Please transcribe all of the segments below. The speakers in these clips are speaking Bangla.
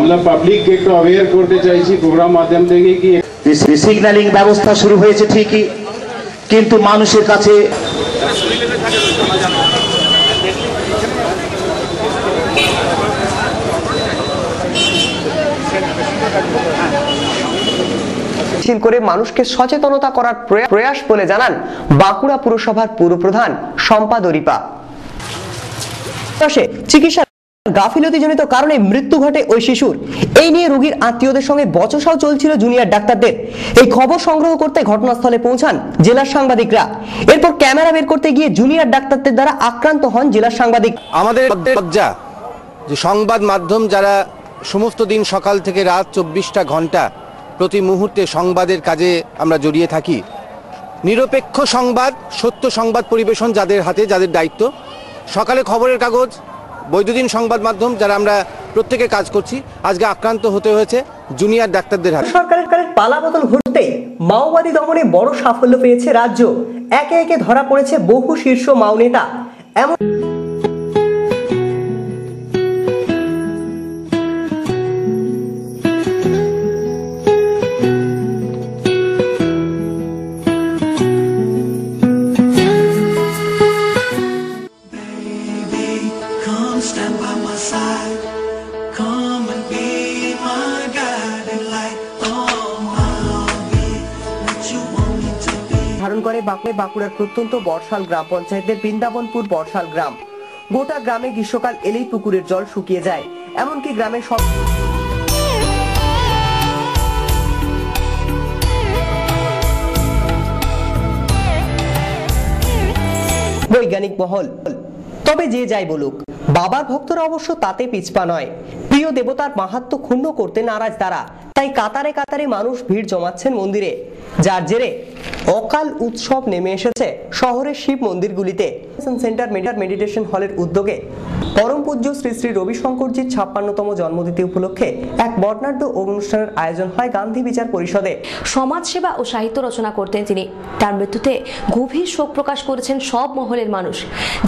আমরা পাবলিককে একটু অ্যাওয়্যার করতে চাইছি প্রোগ্রাম মাধ্যম থেকে কি সিগন্যালিং ব্যবস্থা শুরু হয়েছে ঠিকই, কিন্তু মানুষের কাছে করে মানুষকে সচেতনতা করার প্রয়াস বলে জানান বাঁকুড়া পুরসভার পুরপ্রধান শম্পা দরিপা। চিকিৎসা গাফিলতিজনিত কারণে মৃত্যু ঘটে ওই শিশুর। এই নিয়ে রোগীর আত্মীয়দের সঙ্গে বচসাও চলছিল জুনিয়র ডাক্তারদের। এই খবর সংগ্রহ করতে ঘটনাস্থলে পৌঁছান জেলার সাংবাদিকরা। এরপর ক্যামেরা বের করতে গিয়ে জুনিয়র ডাক্তারদের দ্বারা আক্রান্ত হন জেলার সাংবাদিক। আমাদের লজ্জা যে সংবাদ মাধ্যম যারা সমস্ত দিন সকাল থেকে রাত 24টা ঘন্টা প্রতি মুহূর্তে সংবাদের কাজে আমরা জড়িয়ে থাকি, নিরপেক্ষ সংবাদ, সত্য সংবাদ পরিবেশন যাদের হাতে, যাদের দায়িত্ব, সকালে খবরের কাগজ, বৈদ্যুতিন সংবাদ মাধ্যম যারা আমরা প্রত্যেকে কাজ করছি, আজকে আক্রান্ত হতে হয়েছে জুনিয়র ডাক্তারদের হাতে। সরকারের পালাবদল ঘটতেই মাওবাদী দমনে বড় সাফল্য পেয়েছে রাজ্য। একে একে ধরা পড়েছে বহু শীর্ষ মাও নেতা। এমন বাঁকুড়ার প্রত্যন্ত বর্ষাল গ্রাম পঞ্চায়েতের বৃন্দাবনপুর বর্ষাল গ্রাম। গোটা গ্রামে গ্রীষ্মকাল এলেই পুকুরের জল শুকিয়ে যায়। এমনকি গ্রামের সব বৈজ্ঞানিক মহল। তবে যে যাই বলুক, বাবার ভক্তরা অবশ্য তাতে পিছপা নয়। প্রিয় দেবতার মাহাত্ম্য ক্ষুণ্ণ করতে নারাজ তারা। তাই কাতারে কাতারে মানুষ ভিড় জমাচ্ছেন মন্দিরে, যার জেরে অকাল উৎসব নেমে এসেছে শহরের শিব মন্দিরগুলিতে। সেন্টার মেডিটেশন হলের উদ্যোগে পরম পূজ্য শ্রী শ্রী রবিশঙ্করজির 56তম জন্মতিথি উপলক্ষে এক বর্ণাঢ্য অনুষ্ঠানের আয়োজন হয় গান্ধী বিচার পরিষদে। সমাজসেবা ও সাহিত্য রচনা করতেন তিনি। তার মৃত্যুতে গভীর শোক প্রকাশ করেছেন সব মহলের মানুষ।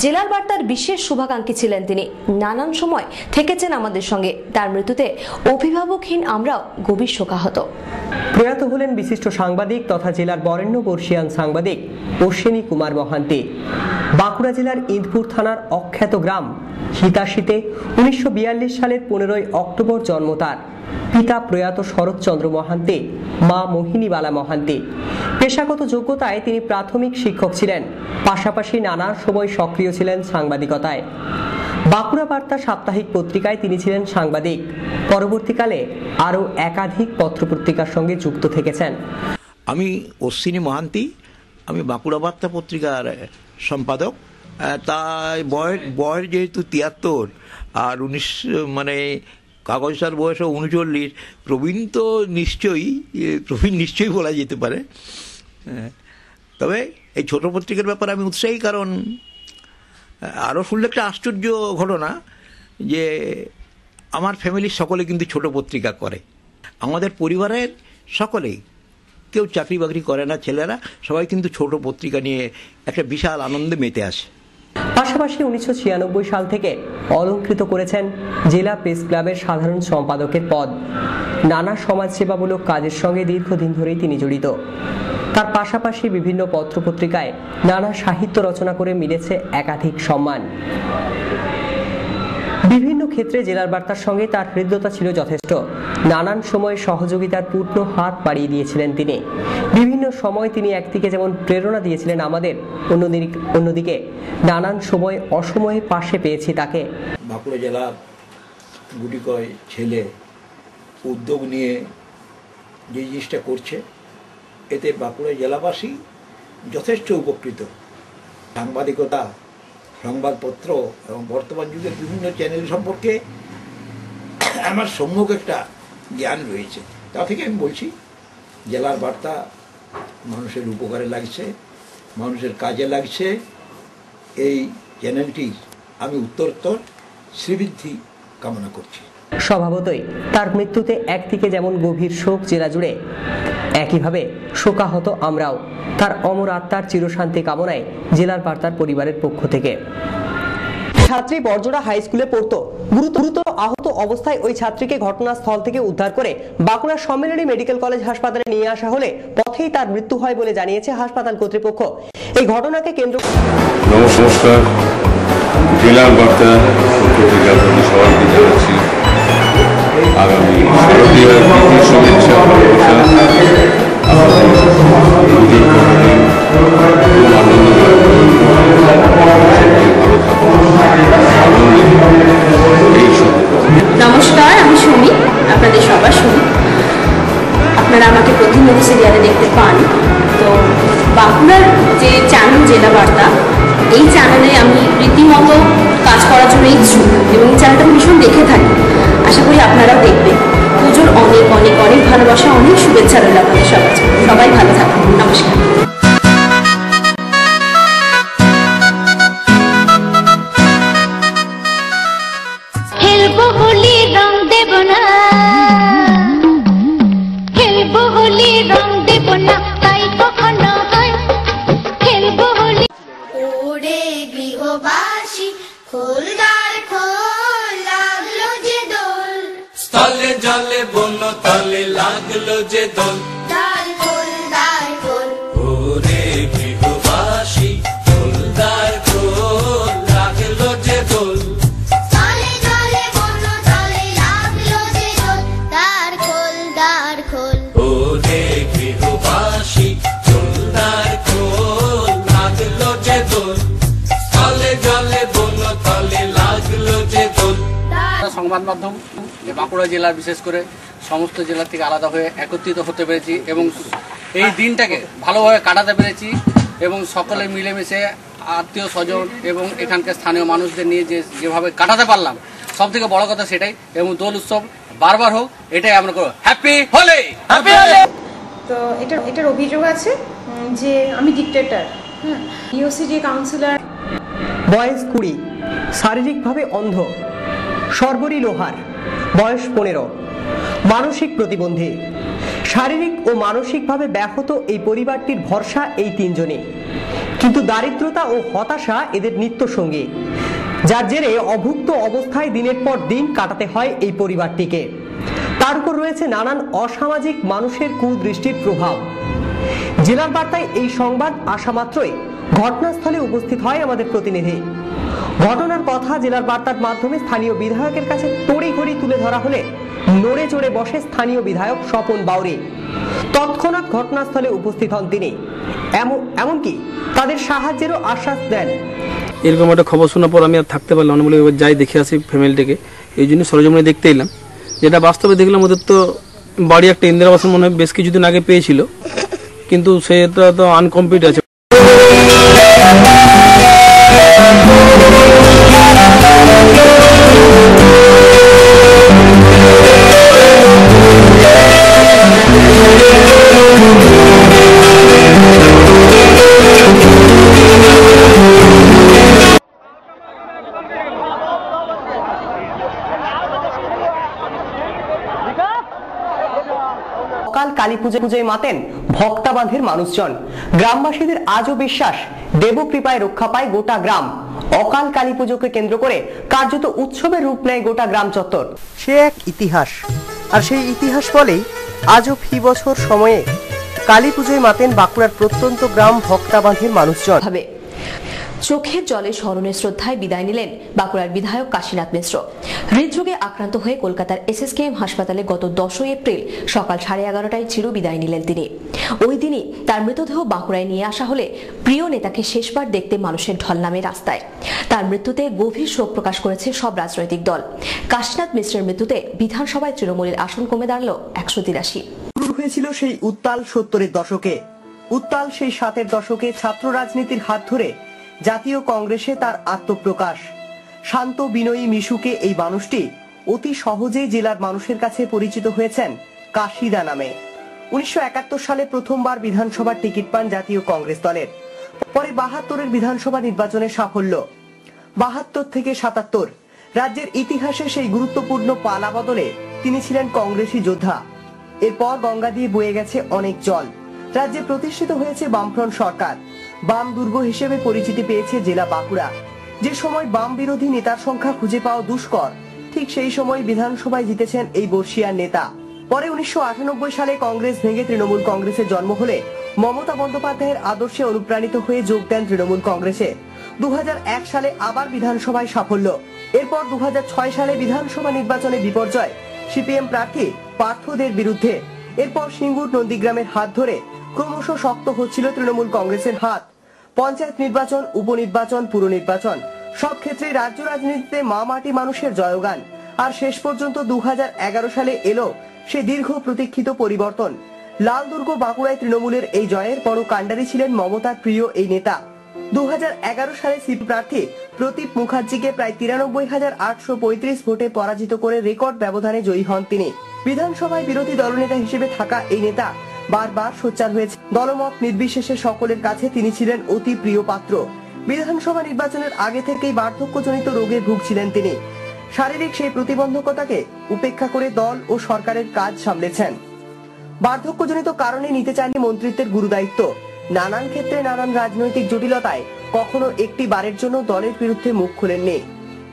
জেলার বার্তার বিশেষ শুভাকাঙ্ক্ষী ছিলেন তিনি। নানান সময় থেকেছেন আমাদের সঙ্গে। তার মৃত্যুতে অভিভাবকহীন আমরাও গভীর শোকাহত। প্রয়াত হলেন বিশিষ্ট সাংবাদিক তথা জেলার বরেণ্য বর্ষিয়ান সাংবাদিক অশ্বিনী কুমার মহান্তি। বাঁকুড়া জেলার ইন্দপুর থানার অখ্যাত গ্রাম হিতাশিতে 1942 সালের 15ই অক্টোবর জন্ম তার। পিতা প্রয়াত শরৎচন্দ্র মহান্তি, মা মোহিনীবালা মহান্তি। পেশাগত যোগ্যতায় তিনি প্রাথমিক শিক্ষক ছিলেন, পাশাপাশি নানা সময় সক্রিয় ছিলেন সাংবাদিকতায়। বাঁকুড়া বার্তা সাপ্তাহিক পত্রিকায় তিনি ছিলেন সাংবাদিক। পরবর্তীকালে আরও একাধিক পত্রপত্রিকার সঙ্গে যুক্ত থেকেছেন। আমি অশ্বিনী মহান্তি, আমি বাঁকুড়া বার্তা পত্রিকার সম্পাদক। তাই বয়স যেহেতু 73 আর 19 মানে কাগজটার বয়স 39, প্রবীণ তো নিশ্চয়ই বলা যেতে পারে। তবে এই ছোট পত্রিকার ব্যাপারে আমি উৎসাহী, কারণ আরও শুনলে একটা আশ্চর্য ঘটনা যে আমার ফ্যামিলির সকলে কিন্তু ছোট পত্রিকা করে। আমাদের পরিবারের সকলেই, কেউ চাকরি বাকরি করে না, ছেলেরা সবাই কিন্তু ছোট পত্রিকা নিয়ে একটা বিশাল আনন্দে মেতে আসে। পাশাপাশি 1996 সাল থেকে অলংকৃত করেছেন জেলা প্রেস ক্লাবের সাধারণ সম্পাদকের পদ। নানা সমাজসেবামূলক কাজের সঙ্গে দীর্ঘদিন ধরেই তিনি জড়িত। তার পাশাপাশি বিভিন্ন পত্রপত্রিকায় নানা সাহিত্য রচনা করে মিলেছে একাধিক সম্মান। বিভিন্ন ক্ষেত্রে জেলার বার্তার সঙ্গে তার হৃদ্যতা ছিল যথেষ্ট। নানান সময় সহযোগিতার পূর্ণ হাত বাড়িয়ে দিয়েছিলেন তিনি। বিভিন্ন সময় তিনি একদিকে যেমন প্রেরণা দিয়েছিলেন আমাদের, অন্যদিকে নানান সময় অসময়ে পাশে পেয়েছি তাকে। বাঁকুড়া জেলার গুটি কয় ছেলে উদ্যোগ নিয়ে যে জিনিসটা করছে, এতে বাঁকুড়া জেলাবাসী যথেষ্ট উপকৃত। সাংবাদিকতা, সংবাদপত্র এবং বর্তমান যুগের বিভিন্ন চ্যানেল সম্পর্কে আমার সম্যক একটা জ্ঞান রয়েছে। তা থেকে আমি বলছি, জেলার বার্তা মানুষের উপকারে লাগছে, মানুষের কাজে লাগছে। এই চ্যানেলটি আমি উত্তরোত্তর শ্রীবৃদ্ধি কামনা করছি। স্বভাবতই তার মৃত্যুতে একদিকে যেমন গভীর শোক জেলা জুড়ে, একইভাবে শোকাহত আমরাও। তার অমর আত্মার চিরশান্তি কামনায় জেলার বার্তার পরিবারের পক্ষ থেকে। ছাত্রী বর্জরা হাই স্কুলে পড়তো। গুরুতর আহত অবস্থায় ওই ছাত্রীকে ঘটনাস্থল থেকে উদ্ধার করে বাঁকুড়া সম্মিলনী মেডিকেল কলেজ হাসপাতালে নিয়ে আসা হলে পথেই তার মৃত্যু হয় বলে জানিয়েছে হাসপাতাল কর্তৃপক্ষ। এই ঘটনাকে কেন্দ্র নমস্কার, জেলার বার্তা সবাইকে জানাচ্ছি আগামী শারদীয়ার প্রীতি শুভেচ্ছা ভালোবাসা। নমস্কার, আমি সুমি, আপনাদের সবার সুমি। আপনারা আমাকে প্রতিনিধি সিরিয়ালে দেখতে পান। তো বাঁকুড়ার যে চ্যানেল জেলা বার্তা, এই চ্যানেলে আমি রীতিমতো কাজ করার জন্য ইচ্ছুক এবং চ্যানেলটা ভীষণ দেখে থাকি। আশা করি আপনারাও দেখবেন। পুজোর অনেক অনেক অনেক ভালোবাসা, অনেক শুভেচ্ছা রইল আপনাদের সবার জন্য। সবাই ভালো থাকুন। নমস্কার। খেলবো হোলি রং দেব না, খেলবো হোলি রং দেব না, তাই কখনো হয় খেলবো হোলি। ওরে গৃহবাসী খোলদার খোল, লাগলো যে দোল, স্থলে জলে বন্য তলে লাগলো যে দোল, দ্বার খোল দ্বার খোল। ওরে গৃহবাসী খোলদার খোল, লাগলো যে দোল, তলে তলে বন্য তলে লাগলো যে দোল, দ্বার খোল দ্বার খোল। ওরে গৃহবাসী খোলদার খোল, লাগলো যে দোল, স্থলে জলে বন্য তলে লাগলো যে দোল। সংবাদ মাধ্যম বাঁকুড়া জেলার বিশেষ করে সমস্ত জেলা থেকে আলাদা হয়ে একত্রিত হতে পেরেছি এবং এই দিনটাকে ভালোভাবে কাটাতে পেরেছি এবং সকলে মিলেমিশে আত্মীয় স্বজন এবং এখানকার স্থানীয় মানুষদের নিয়ে যেভাবে কাটাতে পারলাম, সব থেকে বড় কথা সেটাই। এবং দোল উৎসব বারবার হোক, এটাই আমরা করবো। Happy Holi, happy Holi. তো এটার অভিযোগ আছে যে আমি ডিক্টেটর। ইওসি যে কাউন্সিলর, বয়স 20, শারীরিকভাবে অন্ধ, সর্বরী লোহার, বয়স 15, মানসিক প্রতিবন্ধী, শারীরিক ও মানসিকভাবে ব্যাহত এই পরিবারটির ভরসা এই তিনজনই। কিন্তু দারিদ্রতা ও হতাশা এদের নিত্যসঙ্গী, যার জেরে অভুক্ত অবস্থায় দিনের পর দিন কাটাতে হয় এই পরিবারটিকে। তার উপর রয়েছে নানান অসামাজিক মানুষের কুদৃষ্টির প্রভাব। জেলার বার্তায় এই সংবাদ আসা মাত্রই ঘটনাস্থলে উপস্থিত হয় আমাদের প্রতিনিধি। ঘটনার কথা জেলার বার্তার মাধ্যমে স্থানীয় বিধায়কের কাছে তড়িঘড়ি তুলে ধরা হলে নড়ে চড়ে বসে স্থানীয় বিধায়ক স্বপন বাউরি। তৎক্ষণাৎ ঘটনাস্থলে উপস্থিত হন তিনি, এমনকি তাদের সাহায্যেরও আশ্বাস দেন। এরকম একটা খবর শোনার পর আমি আর থাকতে পারলাম না, বলে এবার যাই দেখে আসি ফ্যামিলিটাকে। এই জন্য সরজমিনে দেখতে এলাম। যেটা বাস্তবে দেখলাম, ওদের তো বাড়ি একটা ইন্দিরা আবাসন মনে হয় বেশ কিছুদিন আগে পেয়েছিল, কিন্তু সেটা তো আনকমপ্লিট আছে। কালী পুজোয় মাতেন ভক্তাবাঁধের মানুষজন। গ্রামবাসীদের আজও বিশ্বাস, দেবকৃপায় রক্ষা পায় গোটা গ্রাম। অকাল কালী পুজোকে কেন্দ্র করে কার্যত উৎসবের রূপ নেয় গোটা গ্রাম চত্বর। সে এক ইতিহাস, আর সেই ইতিহাস বলেই আজও ফি বছর সময়ে কালী পুজোয় মাতেন বাঁকুড়ার প্রত্যন্ত গ্রাম ভক্তাবাঁধের মানুষজন। চোখের জলে স্মরণে শ্রদ্ধায় বিদায় নিলেন বাঁকুড়ার বিধায়ক কাশীনাথ মিশ্র। হৃদরোগে আক্রান্ত হয়ে কলকাতার SSKM হাসপাতালে গত 10 এপ্রিল সকাল 11:30টায় চির বিদায় নিলেন তিনি। ওই দিনই তার মৃতদেহ বাঁকুড়ায় নিয়ে আসা হলে প্রিয় নেতাকে শেষবার দেখতে মানুষের ঢল নামে রাস্তায়। তার মৃত্যুতে গভীর শোক প্রকাশ করেছে সব রাজনৈতিক দল। কাশীনাথ মিশ্রের মৃত্যুতে বিধানসভায় তৃণমূলের আসন কমে দাঁড়াল 183। শুরু হয়েছিল সেই উত্তাল 70-এর দশকে। উত্তাল সেই 7-এর দশকে ছাত্র রাজনীতির হাত ধরে জাতীয় কংগ্রেসে তার আত্মপ্রকাশ। শান্ত বিনয়ী মিশুকে এই মানুষটি অতি সহজেই জেলার মানুষের কাছে পরিচিত হয়েছেন কাশিদা নামে। 1971 সালে প্রথমবার বিধানসভার টিকিট পান জাতীয় কংগ্রেস দলের। পরে 72-এর বিধানসভা নির্বাচনে সাফল্য। 72 থেকে 77 রাজ্যের ইতিহাসে সেই গুরুত্বপূর্ণ পালা বদলে তিনি ছিলেন কংগ্রেসী যোদ্ধা। এরপর গঙ্গা দিয়ে বয়ে গেছে অনেক জল। রাজ্যে প্রতিষ্ঠিত হয়েছে বামফ্রন্ট সরকার। বাম দুর্গ হিসেবে পরিচিতি পেয়েছে জেলা বাঁকুড়া। যে সময় বাম বিরোধী নেতার সংখ্যা খুঁজে পাওয়া দুষ্কর, ঠিক সেই সময় বিধানসভায় জিতেছেন এই বর্ষীয়ান নেতা। পরে 1998 সালে কংগ্রেস ভেঙে তৃণমূল কংগ্রেসের জন্ম হলে মমতা বন্দ্যোপাধ্যায়ের আদর্শে অনুপ্রাণিত হয়ে যোগ দেন তৃণমূল কংগ্রেসে। 2001 সালে আবার বিধানসভায় সাফল্য। এরপর 2006 সালে বিধানসভা নির্বাচনে বিপর্যয় সিপিএম প্রার্থী পার্থদের বিরুদ্ধে। এরপর সিঙ্গুর নন্দীগ্রামের হাত ধরে ক্রমশ শক্ত হচ্ছিল তৃণমূল কংগ্রেসের হাত। পঞ্চায়েত নির্বাচন, উপনির্বাচন, পুর নির্বাচন সব ক্ষেত্রে রাজ্য রাজনীতিতে মাটি মানুষের জয়গান। আর শেষ পর্যন্ত 2011 সালে এলো সে দীর্ঘ প্রতীক্ষিত পরিবর্তন। লালদুর্গ বাঁকুড়ায় তৃণমূলের এই জয়ের বড় কাণ্ডারি ছিলেন মমতার প্রিয় এই নেতা। 2011 সালে সিপি প্রার্থী প্রদীপ মুখার্জিকে প্রায় 93,835 ভোটে পরাজিত করে রেকর্ড ব্যবধানে জয়ী হন তিনি। বিধানসভায় বিরোধী দলনেতা হিসেবে থাকা এই নেতা বারবার সোচ্চার হয়েছে। দলমত নির্বিশেষে সকলের কাছে তিনি ছিলেন অতি প্রিয় পাত্র। বিধানসভা নির্বাচনের আগে থেকেই বার্ধক্যজনিত রোগে ভুগছিলেন তিনি। শারীরিক সেই প্রতিবন্ধকতাকে উপেক্ষা করে দল ও সরকারের কাজ সামলেছেন। বার্ধক্যজনিত কারণে নিতে চাননি মন্ত্রিত্বের গুরুদায়িত্ব। নানান ক্ষেত্রে নানান রাজনৈতিক জটিলতায় কখনো একটি বারের জন্য দলের বিরুদ্ধে মুখ খুলেননি।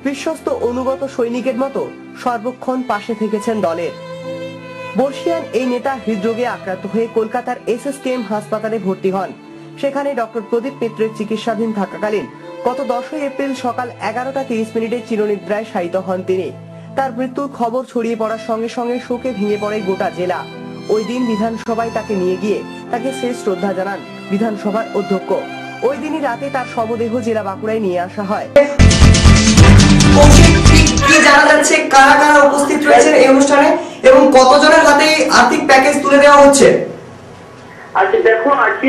বিশ্বস্ত অনুগত সৈনিকের মতো সর্বক্ষণ পাশে থেকেছেন দলের। বর্ষীয়ান এই নেতা হৃদরোগে আক্রান্ত হয়ে কলকাতার এসএসকেএম হাসপাতালে ভর্তি হন। সেখানে ডক্টর প্রদীপ মিত্রের চিকিৎসাধীন থাকাকালীন গত 10 এপ্রিল সকাল 11:30 চিরনিদ্রায় শায়িত হন তিনি। তার মৃত্যুর খবর ছড়িয়ে পড়ার সঙ্গে সঙ্গে শোকে ভেঙে পড়ে গোটা জেলা। ওই দিন বিধানসভায় তাকে নিয়ে গিয়ে তাকে শেষ শ্রদ্ধা জানান বিধানসভার অধ্যক্ষ। ওই দিনই রাতে তার শবদেহ জেলা বাঁকুড়ায় নিয়ে আসা হয়। জানা যাচ্ছে কারা কারা উপস্থিত রয়েছেন এই অনুষ্ঠানে এবং কতজনের হাতে আর্থিক প্যাকেজ তুলে দেওয়া হচ্ছে? আচ্ছা দেখো, আজকে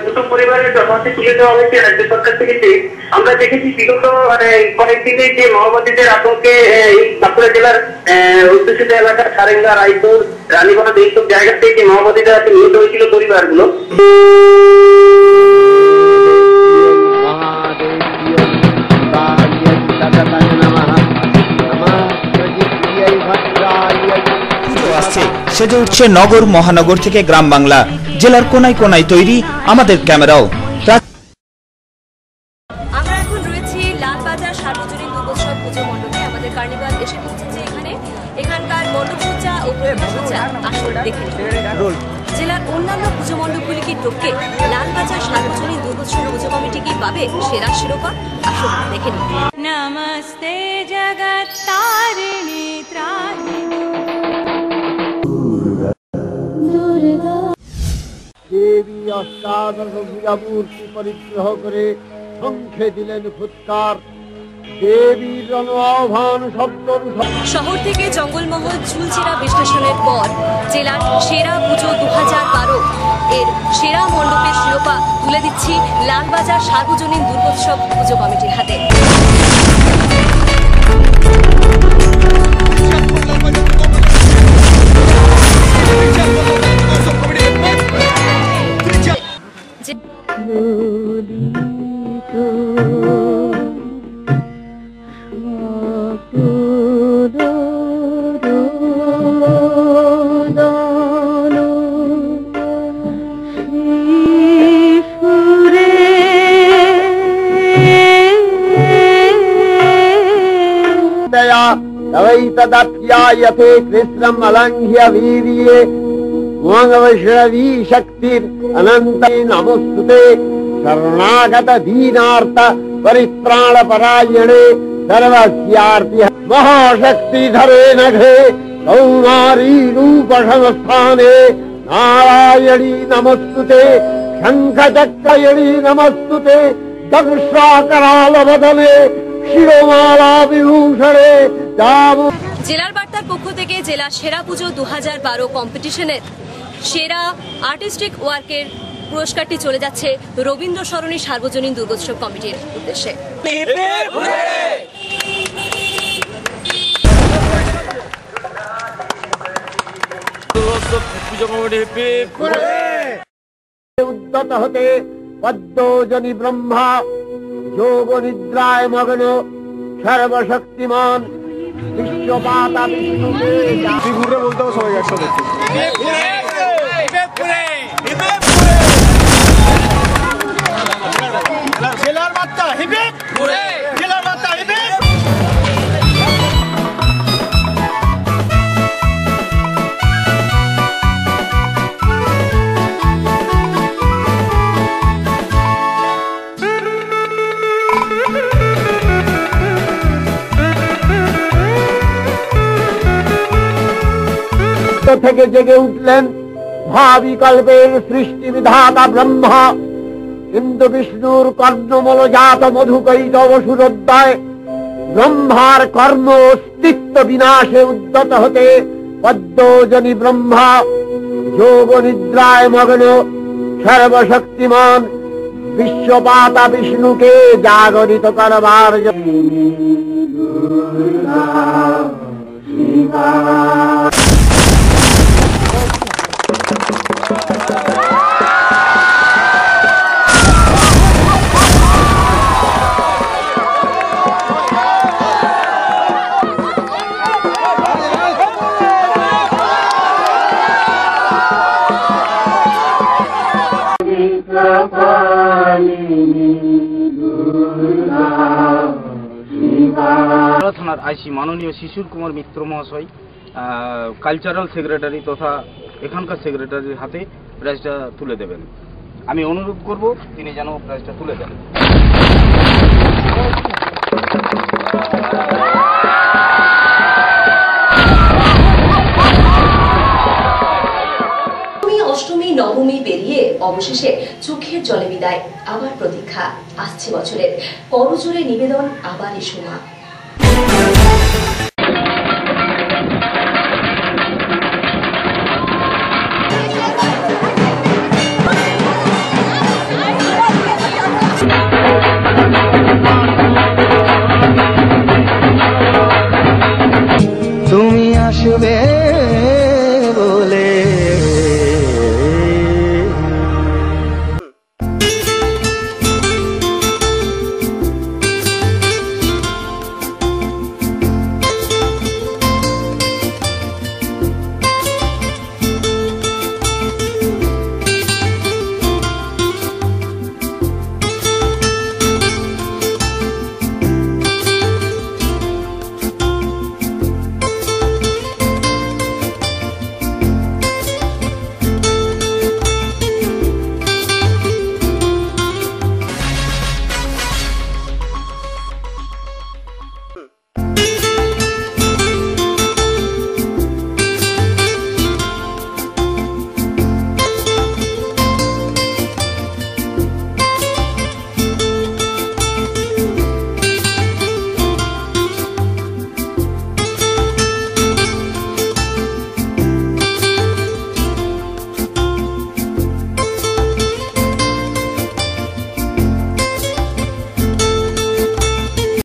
দুটো পরিবারের হাতে তুলে দেওয়া হয়েছে রাজ্য সরকার থেকে। আমরা দেখেছি বিগত কয়েকদিনে যে মাওবাদীদের আতঙ্কে এই বাঁকুড়া জেলার অধ্যুষিত এলাকার সারেঙ্গা, রায়পুর, রানীগঞ্জ এইসব জায়গা থেকে যে মাওবাদীদের হাতে নিহত হয়েছিল পরিবারগুলো, সেজে উঠছে নগর মহানগর থেকে গ্রাম বাংলা। জেলার কোনায় কোনায় তৈরি আমাদের ক্যামেরাও। আমরা এখন রয়েছি লালবাজার সার্বজনীন দুর্গোৎসব পুজো মণ্ডপে। আমাদের কার্নিভাল এসে পৌঁছেছে এখানে। এখানকার মণ্ডপসজ্জা ও প্রতিমাসজ্জা আসুন দেখে নিন। জেলার অন্যান্য পুজো মণ্ডপগুলিকে টপকে লালবাজার সার্বজনীন দুর্গোৎসব পুজো কমিটি কি পাবে সেরা শিরোপা? আসুন দেখে নিন। নমস্তে জগত্তারিণী ত্রাহিণী দেবী অষ্টাদশ ভুজামূর্তি পরিগ্রহ করে সংখ্যে দিলেন ফুৎকার। দেবীর আহ্বান শব্দ। শহর থেকে জঙ্গলমহল ঝুলচিরা বিশ্লেষণের পর জেলার সেরা পুজো 2012 এর সেরা মণ্ডপের শিরোপা তুলে দিচ্ছি লালবাজার সার্বজনীন দুর্গোৎসব পুজো কমিটির হাতে। तदप्यायते कृष्णम् अलङ्घ्य वीर्ये मोङ्गवैष्णवी शक्तिर् अनन्ते नमोस्तुते शरणागत दीनार्थ परित्राणपरायणे सर्वस्यार्ति महाशक्तिधरे नघे कौमारी रूपसंस्थाने नारायणी नमोस्तुते शङ्खचक्रयणी नमोस्तुते दंशाकरालवदने শিরোমালা বিভূষণে। জেলার বার্তার পক্ষ থেকে জেলা সেরা পুজো 2012 কম্পিটিশনের সেরা আর্টিস্টিক ওয়ার্কের পুরস্কারটি চলে যাচ্ছে রবীন্দ্র সরণী সার্বজনীন দুর্গোৎসব কমিটির উদ্দেশ্যে। উদ্যত হতে পদ্মজনী ব্রহ্মা যোগ নিদ্রায় মগ্ন সর্বশক্তিমান বিশ্বপাতা বিষ্ণুকে বলতে হবে সবাই একসাথে। জেলার বার্তা হিবে থেকে জেগে উঠলেন ভাবিকল্পের সৃষ্টি বিধাতা ব্রহ্মা, কিন্তু বিষ্ণুর কর্ণমূলজাত মধুকৈটব সুরোদ্দয় ব্রহ্মার কর্ম অস্তিত্ব বিনাশে উদ্যত হতে পদ্মজনী ব্রহ্মা যোগ নিদ্রায় মগ্ন সর্বশক্তিমান বিশ্বপাতা বিষ্ণুকে জাগরিত করবার জন্য থানার আইসি মাননীয় শিশুর কুমার মিত্র মহাশয় কালচারাল সেক্রেটারি তথা এখানকার সেক্রেটারির হাতে প্রাইজটা তুলে দেবেন। আমি অনুরোধ করব তিনি যেন প্রাইজটা তুলে দেন। অষ্টমী নবমী পেরিয়ে অবশেষে চোখের জলে বিদায়, আবার প্রতীক্ষা আসছে বছরের করজোড়ে নিবেদন আবার এসো মা। তুমি আসবে